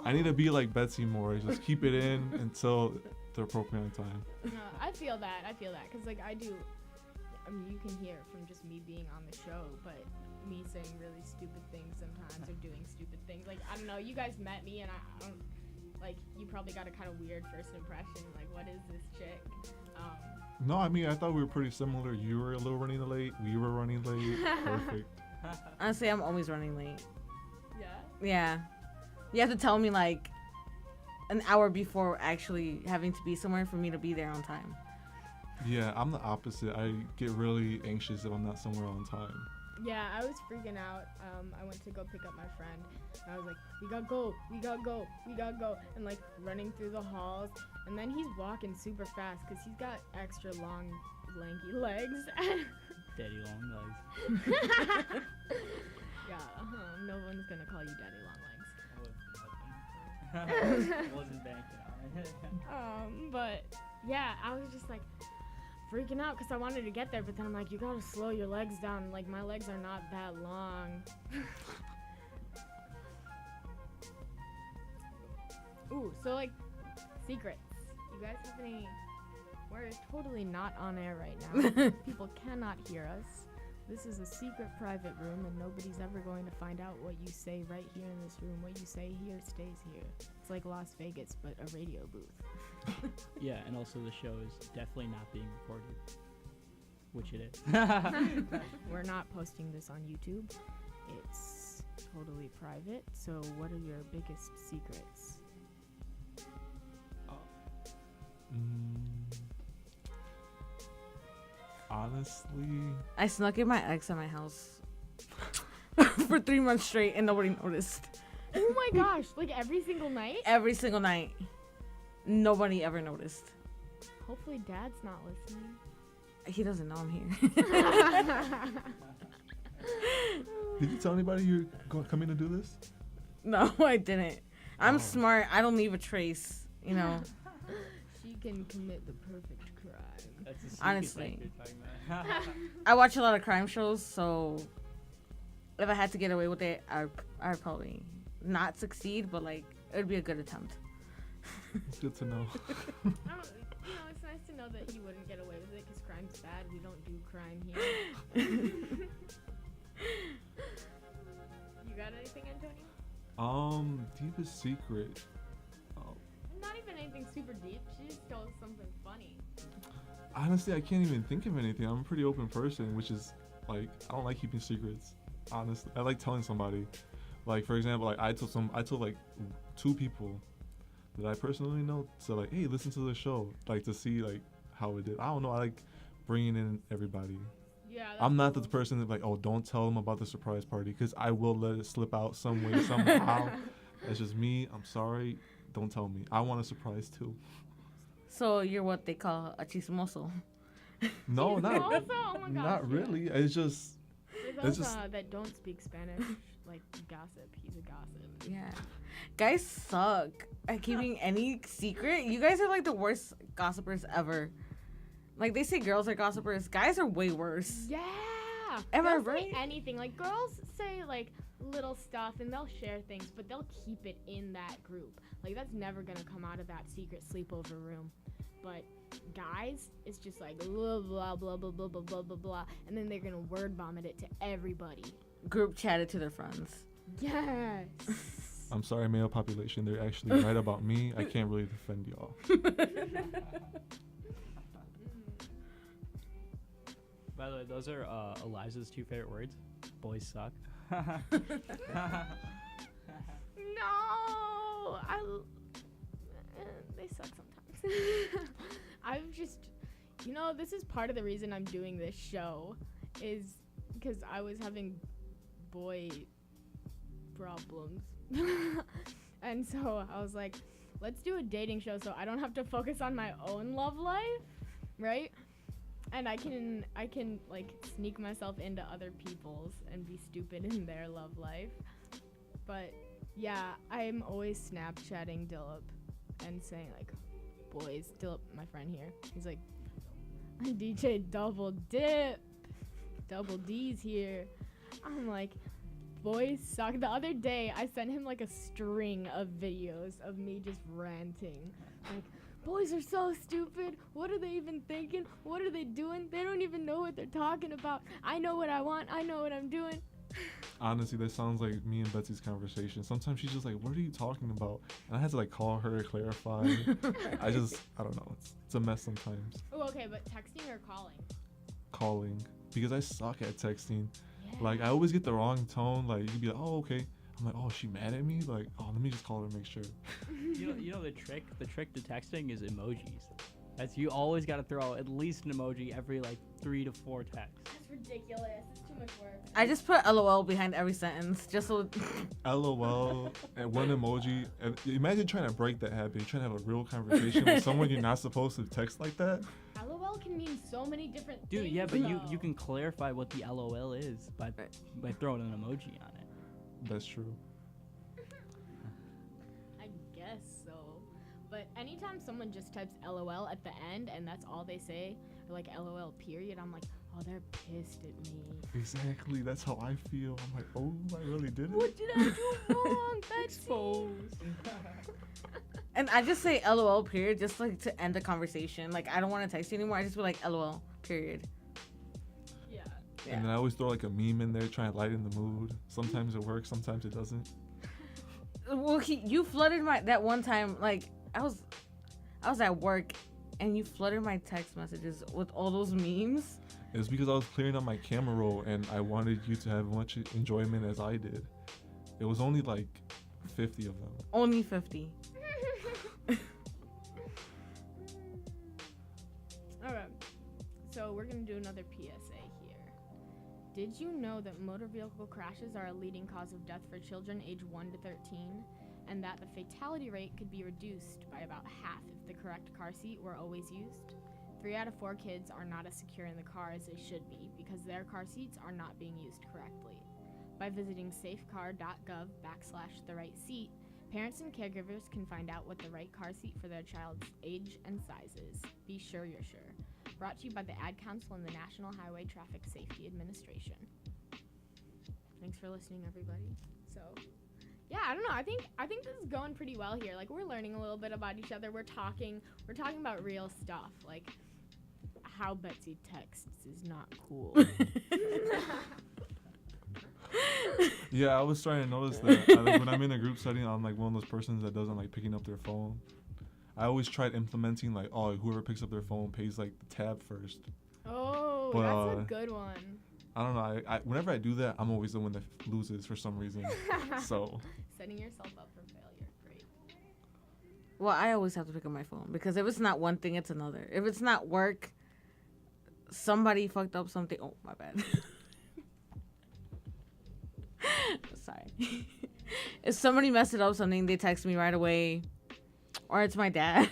I need to be like Betsy more. Just keep it in until the appropriate time. No, I feel that because like I do. I mean, you can hear from just me being on the show, but me saying really stupid things sometimes or doing stupid things. Like I don't know. You guys met me and I don't like. You probably got a kind of weird first impression. Like, what is this chick? No, I mean I thought we were pretty similar. You were a little running late. We were running late. Perfect. Honestly, I'm always running late. Yeah. Yeah. You have to tell me, like, an hour before actually having to be somewhere for me to be there on time. Yeah, I'm the opposite. I get really anxious if I'm not somewhere on time. Yeah, I was freaking out. I went to go pick up my friend. And I was like, we gotta go, we gotta go, we gotta go. And like running through the halls. And then he's walking super fast because he's got extra long, lanky legs. Daddy long legs. Yeah, no one's gonna call you daddy long I wasn't banking on it. legs. But yeah, I was just like freaking out because I wanted to get there. But then I'm like, you gotta slow your legs down. Like, my legs are not that long. Ooh, so like, secrets. You guys have any? We're totally not on air right now. People cannot hear us. This is a secret private room and nobody's ever going to find out what you say right here in this room. What you say here stays here. It's like Las Vegas, but a radio booth. Yeah, and also the show is definitely not being recorded, which it is. We're not posting this on YouTube. It's totally private. So what are your biggest secrets? Honestly, I snuck in my ex at my house for 3 months straight and nobody noticed. Oh my gosh, like every single night? Every single night. Nobody ever noticed. Hopefully Dad's not listening. He doesn't know I'm here. did you tell anybody you're coming to do this? No, I didn't. I'm Oh. smart. I don't leave a trace, you know. She can commit the perfect crime. That's a secret Honestly. you're talking about. I watch a lot of crime shows, so if I had to get away with it, I'd probably not succeed, but like it would be a good attempt. It's good to know. It's nice to know that he wouldn't get away with it because crime's bad. We don't do crime here. You got anything, Antonio? Deepest secret. Not even anything super deep. She just told us something funny. Honestly, I can't even think of anything. I'm a pretty open person, which is like I don't like keeping secrets. Honestly, I like telling somebody. Like for example, like I told like 2 people that I personally know to like, hey, listen to the show, like to see like how it did. I don't know. I like bringing in everybody. Yeah. I'm not the person that like, oh, don't tell them about the surprise party because I will let it slip out some way somehow. That's just me. I'm sorry. Don't tell me. I want a surprise too. So you're what they call a chismoso. No, Also, not oh my gosh, not yeah. really. It's just For It's those just- that don't speak Spanish, like gossip, he's a gossip. Yeah. Guys suck at keeping any secret. You guys are like the worst gossipers ever. Like they say girls are gossipers. Guys are way worse. Yeah. Am I They'll say right? anything. Like girls say like little stuff and they'll share things, but they'll keep it in that group. Like that's never gonna come out of that secret sleepover room. But guys, it's just like blah blah blah blah blah blah blah blah blah, and then they're gonna word vomit it to everybody. Group chatted to their friends. Yes. I'm sorry, male population. They're actually right about me. I can't really defend y'all. By the way, those are Eliza's 2 favorite words. Boys suck. No, they suck sometimes. I've just, this is part of the reason I'm doing this show, is because I was having boy problems, and so I was like, let's do a dating show so I don't have to focus on my own love life, right? And I can like sneak myself into other people's and be stupid in their love life. But yeah, I'm always Snapchatting Dipp and saying like, boys, Dipp, my friend here, he's like, DJ Double Dipp, Double D's here. I'm like, boys suck. The other day, I sent him like a string of videos of me just ranting. Like, boys are so stupid. What are they even thinking? What are they doing? They don't even know what they're talking about. I know what I want. I know what I'm doing. Honestly, that sounds like me and Betsy's conversation. Sometimes she's just like, what are you talking about? And I had to like call her to clarify. I don't know. It's a mess sometimes. Oh, okay, but texting or calling? Calling. Because I suck at texting. Yeah. Like, I always get the wrong tone. Like, you'd be like, oh, okay. I'm like, oh, is she mad at me? Like, oh, let me just call her and make sure. You know the trick to texting is emojis. That's, you always got to throw at least an emoji every like 3 to 4 texts. That's ridiculous. It's too much work. I just put LOL behind every sentence just so. LOL and one emoji. And imagine trying to break that habit. You're trying to have a real conversation with someone you're not supposed to text like that. LOL can mean so many different things. Dude, yeah, but you though. can clarify what the LOL is by throwing an emoji on it. That's true. I guess so. But anytime someone just types LOL at the end and that's all they say, or like LOL period, I'm like, oh, they're pissed at me. Exactly. That's how I feel. I'm like, oh, I really did it. What did I do wrong, Betsy? And I just say LOL period just like to end the conversation. Like I don't want to text you anymore. I just be like LOL period. Yeah. And then I always throw like a meme in there, trying to lighten the mood. Sometimes it works, sometimes it doesn't. Well, you flooded that one time. Like I was at work, and you flooded my text messages with all those memes. It was because I was clearing up my camera roll, and I wanted you to have much enjoyment as I did. It was only like 50 of them. Only 50. Okay. So we're gonna do another PSA here. Did you know that motor vehicle crashes are a leading cause of death for children age 1 to 13, and that the fatality rate could be reduced by about half if the correct car seat were always used? 3 out of 4 kids are not as secure in the car as they should be because their car seats are not being used correctly. By visiting safecar.gov/the right seat, parents and caregivers can find out what the right car seat for their child's age and size is. Be sure you're sure. Brought to you by the Ad Council and the National Highway Traffic Safety Administration. Thanks for listening, everybody. So, yeah, I don't know. I think this is going pretty well here. Like, we're learning a little bit about each other. We're talking about real stuff. Like, how Betsy texts is not cool. Yeah, I was starting to notice that. Like, when I'm in a group setting, I'm like one of those persons that doesn't like picking up their phone. I always tried implementing like, oh, whoever picks up their phone pays like the tab first. Oh, But, that's a good one. I don't know. I whenever I do that, I'm always the one that loses for some reason. So Setting yourself up for failure. Great. Well, I always have to pick up my phone because if it's not one thing, it's another. If it's not work, somebody fucked up something. Oh, my bad. Sorry. If somebody messed up something, they text me right away. Or it's my dad.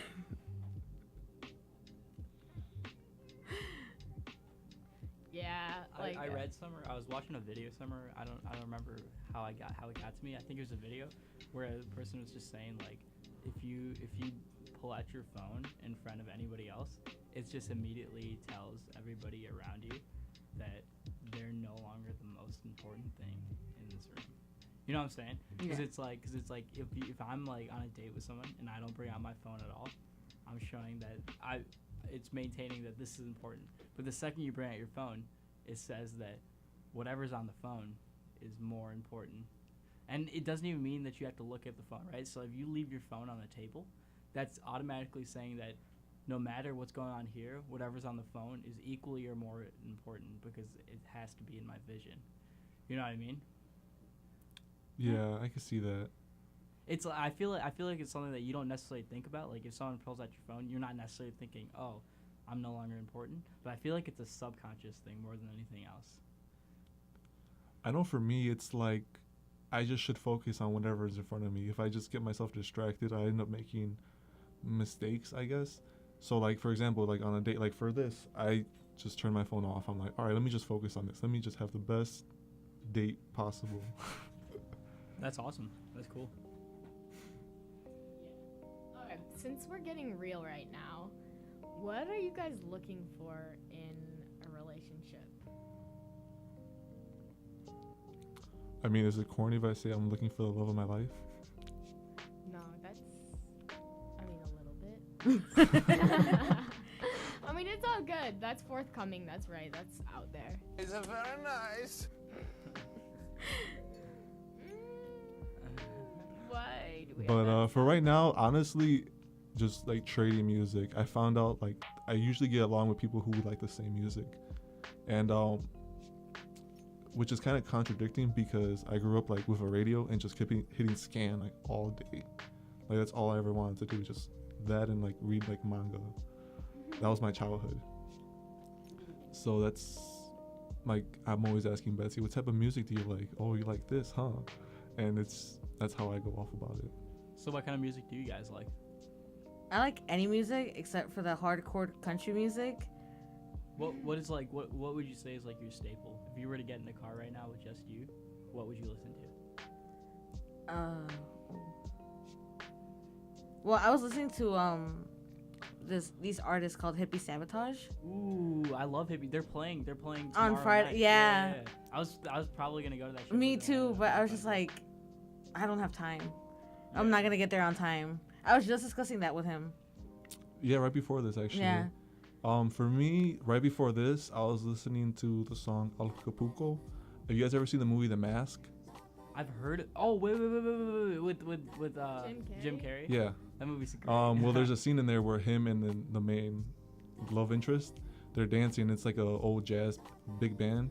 Yeah, like I read somewhere. I was watching a video somewhere. I don't remember how it got to me. I think it was a video where a person was just saying like, if you pull out your phone in front of anybody else, it just immediately tells everybody around you that they're no longer the most important thing in this room. You know what I'm saying? Because it's like if I'm like on a date with someone and I don't bring out my phone at all, I'm showing that it's maintaining that this is important. But the second you bring out your phone, it says that whatever's on the phone is more important. And it doesn't even mean that you have to look at the phone, right? So if you leave your phone on the table, that's automatically saying that no matter what's going on here, whatever's on the phone is equally or more important because it has to be in my vision. You know what I mean? Yeah, I can see that. It's I feel like it's something that you don't necessarily think about. Like if someone pulls out your phone, you're not necessarily thinking, "Oh, I'm no longer important." But I feel like it's a subconscious thing more than anything else. I know for me, it's like I just should focus on whatever is in front of me. If I just get myself distracted, I end up making mistakes, I guess. So, like, for example, like on a date, like for this, I just turn my phone off. I'm like, all right, let me just focus on this. Let me just have the best date possible. That's awesome. That's cool. Okay, since we're getting real right now, what are you guys looking for in a relationship? I mean, is it corny if I say I'm looking for the love of my life? No, I mean, a little bit. I mean, it's all good. That's forthcoming. That's right. That's out there. It's a very nice. Why do we But have for right now, honestly, just like trading music. I found out like I usually get along with people who like the same music, and which is kind of contradicting because I grew up like with a radio and just kept hitting scan like all day. Like that's all I ever wanted to do, just that and like read like manga. That was my childhood. So that's like I'm always asking Betsy, what type of music do you like? Oh, you like this, huh? And that's how I go off about it. So what kind of music do you guys like? I like any music except for the hardcore country music. What is like what would you say is like your staple? If you were to get in the car right now with just you, what would you listen to? Well, I was listening to these artists called Hippie Sabotage. Ooh, I love hippie. They're playing On tomorrow Friday, night. yeah. I was probably gonna go to that show. Me too, but I was just like, I don't have time. I'm not gonna get there on time. I was just discussing that with him. Yeah, right before this actually. Yeah. For me, right before this, I was listening to the song Acapulco. Have you guys ever seen the movie The Mask? I've heard it. Oh wait, with Jim Carrey. Yeah. That movie's great. Well, there's a scene in there where him and the main love interest, they're dancing. It's like a old jazz big band.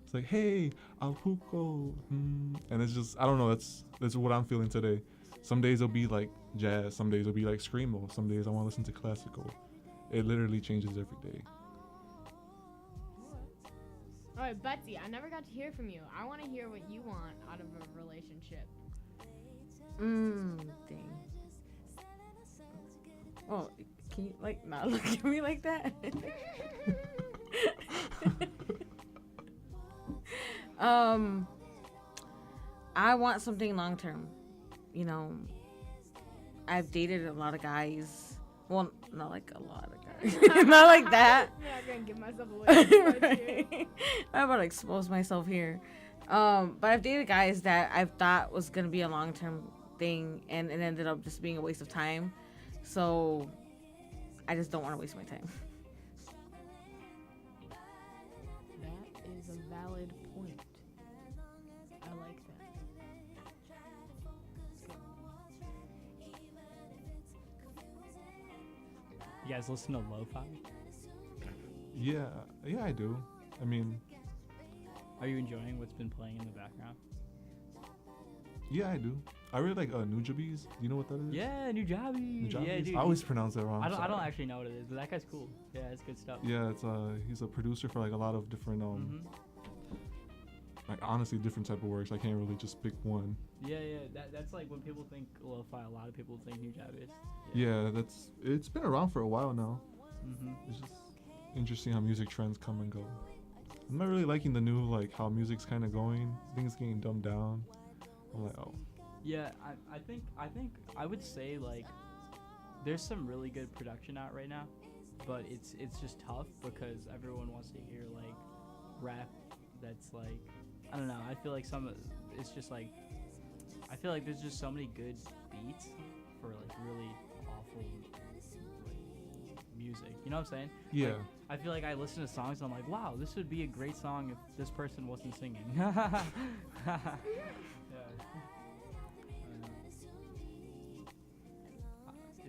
It's like, hey, Acapulco, and it's just I don't know. That's what I'm feeling today. Some days it'll be like jazz. Some days it'll be like screamo. Some days I want to listen to classical. It literally changes every day. All right, Betsy, I never got to hear from you. I want to hear what you want out of a relationship. Dang. Oh, can you like not look at me like that? I want something long term. You know, I've dated a lot of guys. Well, not like a lot of guys. Not like that. I'm not gonna give myself away. Right. I'm about to expose myself here. But I've dated guys that I've thought was gonna be a long term thing, and it ended up just being a waste of time. So I just don't want to waste my time. That is a valid point. I like that. You guys listen to lo-fi? Yeah, I do. I mean, Are you enjoying what's been playing in the background? yeah, I do. I really like Nujabes. Do you know what that is? Yeah, Nujabes. Nujabes? Yeah, dude. I always pronounce that wrong. I don't sorry. actually know what it is, but that guy's cool. Yeah, it's good stuff. Yeah, it's he's a producer for like a lot of different like honestly different type of works. I can't really just pick one. Yeah. That's like when people think lo-fi, a lot of people think Nujabes. Yeah, it's been around for a while now. Mhm. It's just interesting how music trends come and go. I'm not really liking the new like how music's kind of going. Things getting dumbed down. I'm like, oh. Yeah, I think I would say like there's some really good production out right now, but it's just tough because everyone wants to hear like rap that's like I don't know. I feel like it's just like I feel like there's just so many good beats for like really awful like music. You know what I'm saying? Yeah. Like, I feel like I listen to songs and I'm like, wow, this would be a great song if this person wasn't singing. Yeah.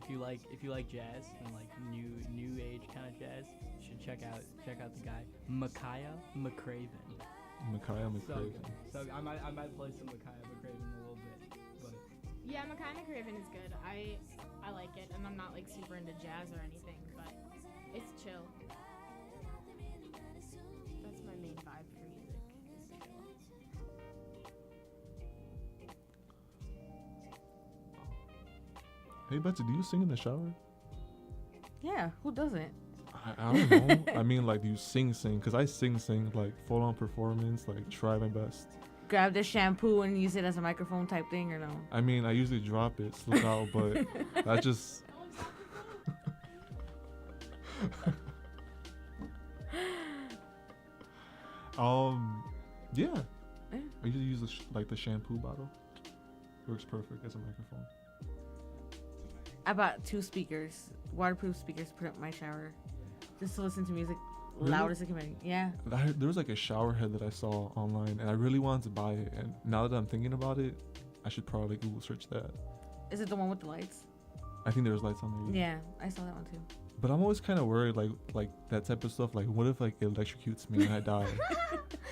if you like jazz and like new age kind of jazz, you should check out the guy Micaiah McCraven. Micaiah McCraven. So I might play some Micaiah McCraven in a little bit, but Yeah, Micaiah McCraven is good. I like it, and I'm not like super into jazz or anything, but it's chill. That's my main vibe for music. Is chill. Hey Betsy, do you sing in the shower? Yeah, who doesn't? I don't know. I mean, like, do you sing? Because I sing, like, full-on performance, like, try my best. Grab the shampoo and use it as a microphone type thing, or no? I mean, I usually drop it, slip out, but that just... Yeah. I usually use, the shampoo bottle. Works perfect as a microphone. I bought 2 speakers, waterproof speakers, to put up in my shower, just to listen to music Really? loud as it can be. Yeah. There was, like, a shower head that I saw online, and I really wanted to buy it. And now that I'm thinking about it, I should probably Google search that. Is it the one with the lights? I think there's lights on there. Yeah, I saw that one too. But I'm always kind of worried, like that type of stuff. Like, what if, like, it electrocutes me and I die?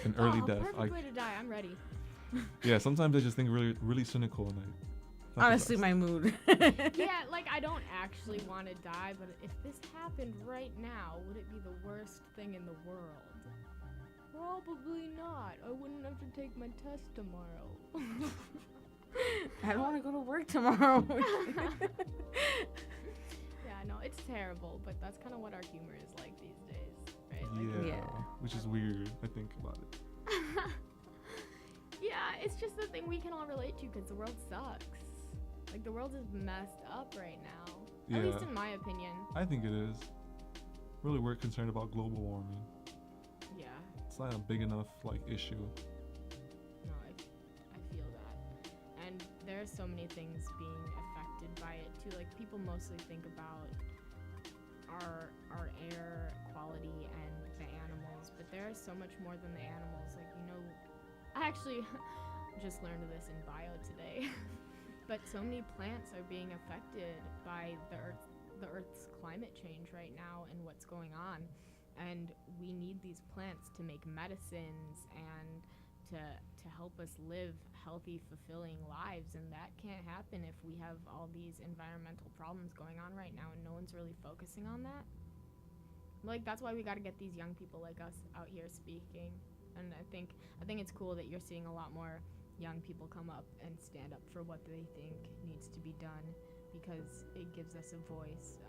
An early death. Perfect Like, way to die. I'm ready. yeah, sometimes I just think really, really cynical, and Honestly, my mood. Yeah, like I don't actually want to die, but if this happened right now, would it be the worst thing in the world? Probably not. I wouldn't have to take my test tomorrow. I don't want to go to work tomorrow. Yeah, no, it's terrible, but that's kind of what our humor is like these days, right? Like, yeah, Yeah. which is weird. I think about it. yeah, it's just the thing we can all relate to because the world sucks. Like the world is messed up right now. Yeah. At least in my opinion. I think it is. Really, we're concerned about global warming. Yeah. It's not a big enough issue. No, I feel that. And there are so many things being affected by it too. Like people mostly think about our air quality and the animals, but there is so much more than the animals. Like, I actually just learned of this in bio today. But so many plants are being affected by the Earth's climate change right now and what's going on. And we need these plants to make medicines and to help us live healthy, fulfilling lives. And that can't happen if we have all these environmental problems going on right now and no one's really focusing on that. Like, that's why we got to get these young people like us out here speaking. And I think it's cool that you're seeing a lot more young people come up and stand up for what they think needs to be done, because it gives us a voice.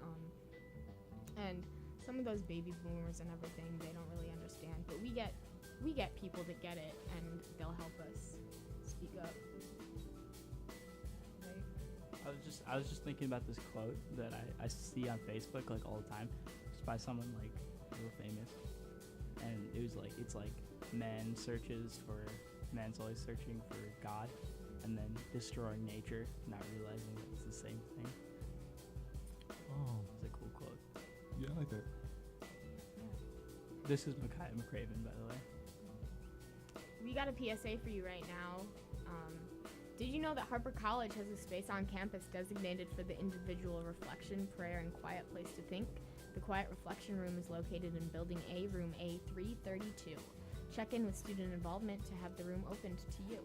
And some of those baby boomers and everything, they don't really understand, but we get people that get it, and they'll help us speak up. Right? I was just thinking about this quote that I see on Facebook like all the time, just by someone like real famous, and it's like man's always searching for God, and then destroying nature, not realizing that it's the same thing. Oh, It's a cool quote. yeah, I like that. This is Micaiah McCraven, by the way. We got a PSA for you right now. Did you know that Harper College has a space on campus designated for the individual reflection, prayer, and quiet place to think? The Quiet Reflection Room is located in Building A, Room A332. Check in with student involvement to have the room opened to you.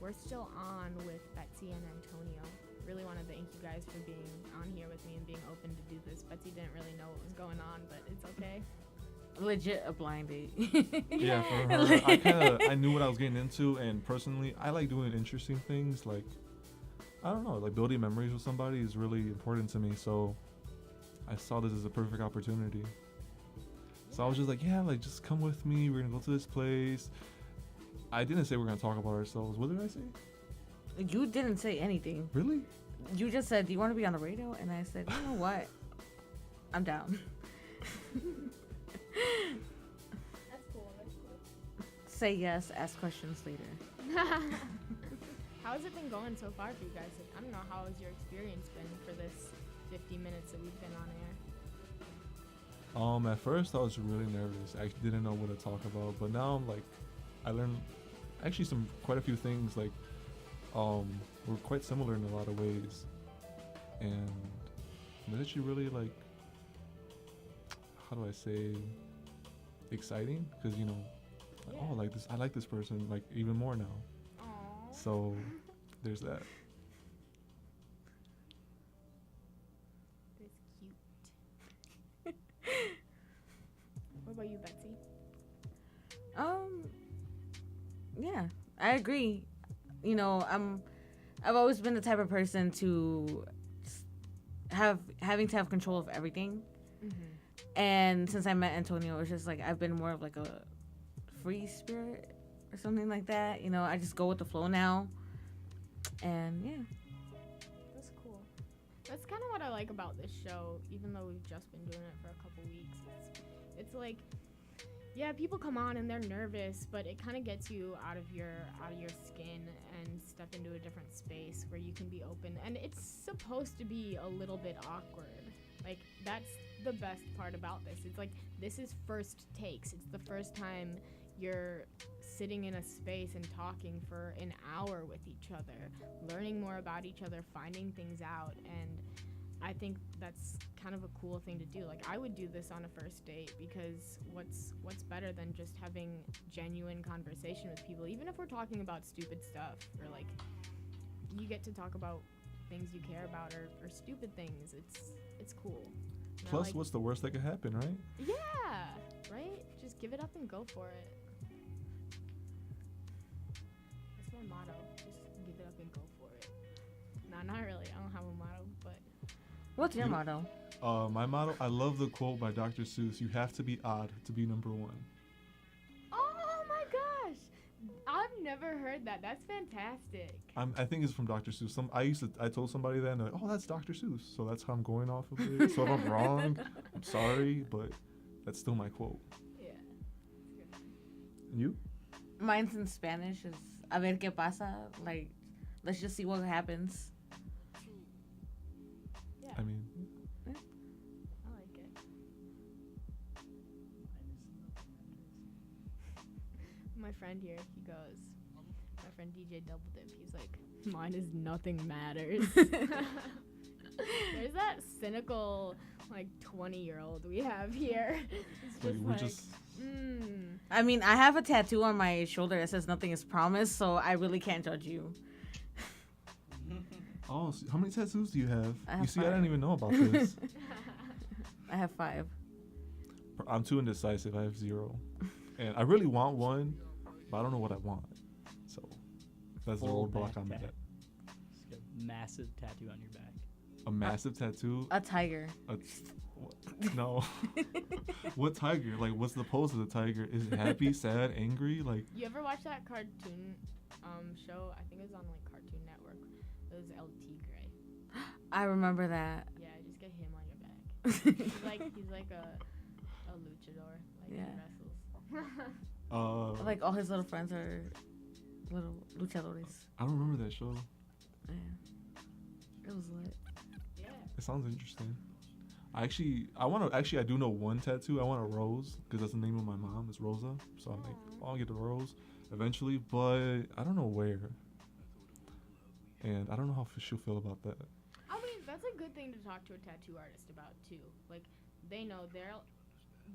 We're still on with Betsy and Antonio. Really want to thank you guys for being on here with me and being open to do this. Betsy didn't really know what was going on, but it's okay. Legit a blind date. Yeah, for her, I knew what I was getting into, and personally, I like doing interesting things. Like, I don't know, like building memories with somebody is really important to me. So I saw this as a perfect opportunity. So I was just like, yeah, like, just come with me. We're going to go to this place. I didn't say we're going to talk about ourselves. What did I say? You didn't say anything. Really? You just said, do you want to be on the radio? And I said, you know what? I'm down. That's cool. Say yes, ask questions later. How has it been going so far for you guys? Like, I don't know, how has your experience been for this 50 minutes that we've been on air? At first I was really nervous. I actually didn't know what to talk about, but now I'm like, I learned actually quite a few things. Like, we're quite similar in a lot of ways. and it's actually really like, how do I say, exciting, because like, Yeah. oh, like this, I like this person like even more now. Aww. So there's that. That's cute. What about you, Betsy? Yeah, I agree. I've always been the type of person to having to have control of everything. Mm-hmm. And since I met Antonio, it's just like I've been more of like a free spirit or something like that. I just go with the flow now. And yeah. That's cool. That's kind of what I like about this show, even though we've just been doing it for a couple weeks. It's like, yeah, people come on and they're nervous, but it kind of gets you out of your skin and step into a different space where you can be open. And it's supposed to be a little bit awkward. Like, that's the best part about this. It's like, this is first takes. It's the first time you're sitting in a space and talking for an hour with each other, learning more about each other, finding things out. And I think that's kind of a cool thing to do. Like, I would do this on a first date, because what's better than just having genuine conversation with people, even if we're talking about stupid stuff, or like, you get to talk about things you care about, or stupid things. It's cool. And I Plus, like- what's the worst that could happen, right? Yeah, right? Just give it up and go for it. That's my motto. Just give it up and go for it. Nah, not really. I don't have a motto, but What's your You- motto? My motto, I love the quote by Dr. Seuss, you have to be odd to be number one. oh my gosh, I've never heard that. That's fantastic. I think it's from Dr. Seuss. I told somebody that, and they're like, oh, that's Dr. Seuss. So that's how I'm going off of it. So if I'm wrong, I'm sorry, but that's still my quote. Yeah. And you? Mine's in Spanish. Is a ver qué pasa. Like, let's just see what happens. Yeah. I mean, I like it. My friend here, he goes, my friend DJ Double Dip, he's like, mine is nothing matters. There's that cynical, like, 20-year-old we have here. It's like, just we're like, just, I mean, I have a tattoo on my shoulder that says nothing is promised, so I really can't judge you. oh, so how many tattoos do you have? I have You see, I 5. didn't even know about this. I have 5. I'm too indecisive. I have 0. And I really want one, but I don't know what I want. So that's the Full roadblock back I'm tat. at. Just get a massive tattoo on your back. A massive tattoo? A tiger. No. What tiger? Like, what's the pose of the tiger? Is it happy, sad, angry? Like, you ever watch that cartoon show? I think it was on, like, Cartoon Network. It was El Tigre. I remember that. Yeah, just get him on your back. He's like a luchador. Like, Yeah. he wrestles. Like, all his little friends are little luchadores. I don't remember that show. Yeah. It was lit. Yeah. It sounds interesting. I do know one tattoo. I want a rose, because that's the name of my mom. It's Rosa. So I'm like, I'll get a rose eventually, but I don't know where. And I don't know how she'll feel about that. I mean, that's a good thing to talk to a tattoo artist about, too. Like, they know they'll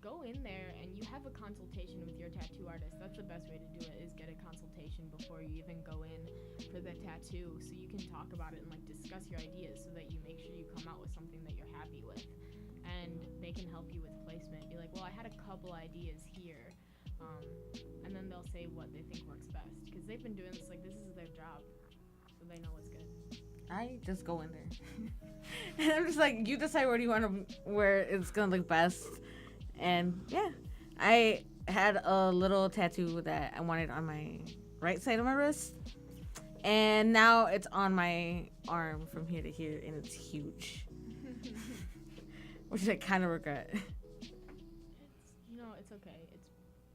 go in there and you have a consultation with your tattoo artist. That's the best way to do it, is get a consultation before you even go in for the tattoo, so you can talk about it and, like, discuss your ideas, so that you make sure you come out with something that you're happy with. And they can help you with placement. Be like, well, I had a couple ideas here. And then they'll say what they think works best. Because they've been doing this, like, this is their job. So they know what's good. I just go in there. And I'm just like, you decide where it's going to look best. And yeah, I had a little tattoo that I wanted on my right side of my wrist. And now it's on my arm from here to here, and it's huge. Which I kind of regret. It's okay.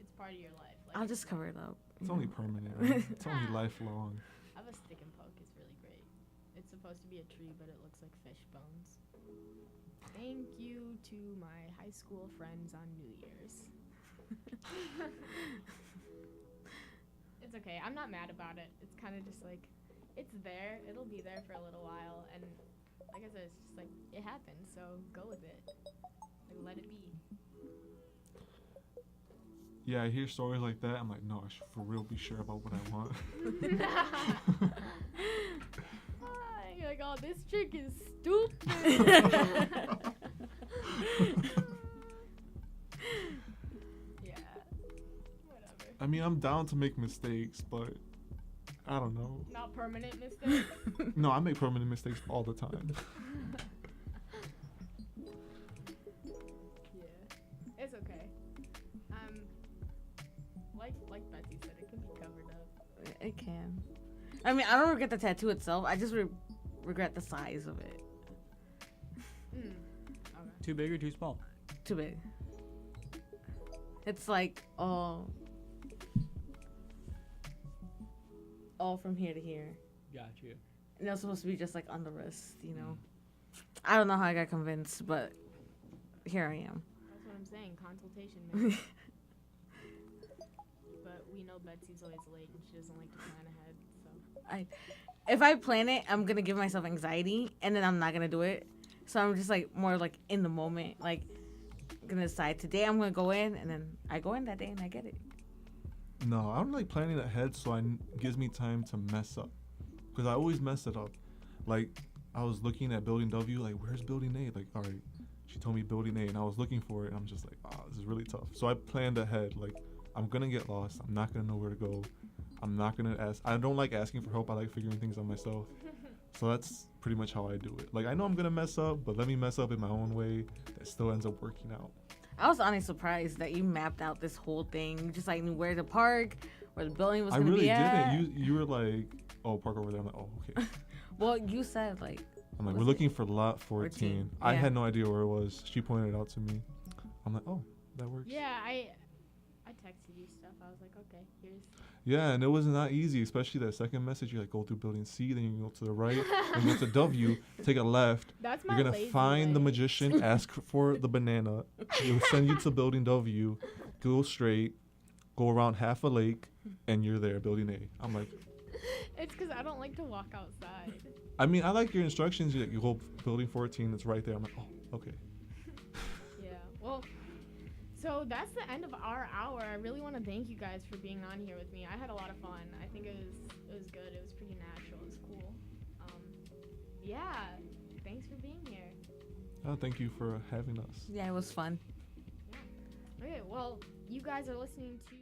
It's part of your life. Like, I'll just cover it up. It's only permanent. Right? It's only lifelong. I have a stick and poke. It's really great. It's supposed to be a tree, but it looks like fish bones. Thank you to my high school friends on New Year's. It's okay. I'm not mad about it. It's kind of just like, it's there. It'll be there for a little while, and like I said, it's just like it happened, so go with it. Like, let it be. Yeah, I hear stories like that. I'm like, no, I should for real be sure about what I want. You're like, oh, this chick is stupid. Yeah. Whatever. I mean, I'm down to make mistakes, but I don't know. Not permanent mistakes. No, I make permanent mistakes all the time. Yeah. It's okay. Like Betsy said, it can be covered up. It can. I mean, I don't regret the tattoo itself. I just regret the size of it. Okay. Too big or too small? Too big. It's like all from here to here. Got you. And it was supposed to be just like on the wrist, you know. I don't know how I got convinced, but here I am. That's what I'm saying. Consultation, man. But we know Betsy's always late and she doesn't like to plan ahead, so. If I plan it, I'm gonna give myself anxiety, and then I'm not gonna do it. So I'm just like more like in the moment, like gonna decide today I'm gonna go in, and then I go in that day and I get it. No, I don't like planning ahead, so it gives me time to mess up. Because I always mess it up. Like, I was looking at Building W, like, where's Building A? Like, all right, she told me Building A, and I was looking for it, and I'm just like, this is really tough. So I planned ahead, like, I'm gonna get lost. I'm not gonna know where to go. I'm not gonna ask. I don't like asking for help. I like figuring things out myself. So that's pretty much how I do it. Like, I know I'm gonna mess up, but let me mess up in my own way that still ends up working out. I was honestly surprised that you mapped out this whole thing. You just like knew where to park, where the building was I gonna really be at. didn't. You were like, oh, park over there. I'm like, oh, okay. Well, you said like. I'm like, was we're it? looking for lot 14. I yeah. had no idea where it was. She pointed it out to me. I'm like, oh, that works. Yeah, I texted you stuff. I was like, okay, here's. Yeah, and it was not easy, especially that second message. You like go through building C, then you go to the right, then you go to W, take a left. That's my You're gonna lazy find the way. magician, ask for the banana. He'll send you to building W, go straight, go around half a lake, and you're there, building A. I'm like, It's because I don't like to walk outside. I mean, I like your instructions. You go building 14, it's right there. I'm like, oh, okay. Yeah. Well, so that's the end of our hour. I really want to thank you guys for being on here with me. I had a lot of fun. I think it was good. It was pretty natural. It was cool. Yeah. Thanks for being here. Oh, thank you for having us. Yeah, it was fun. Okay. Well, you guys are listening to.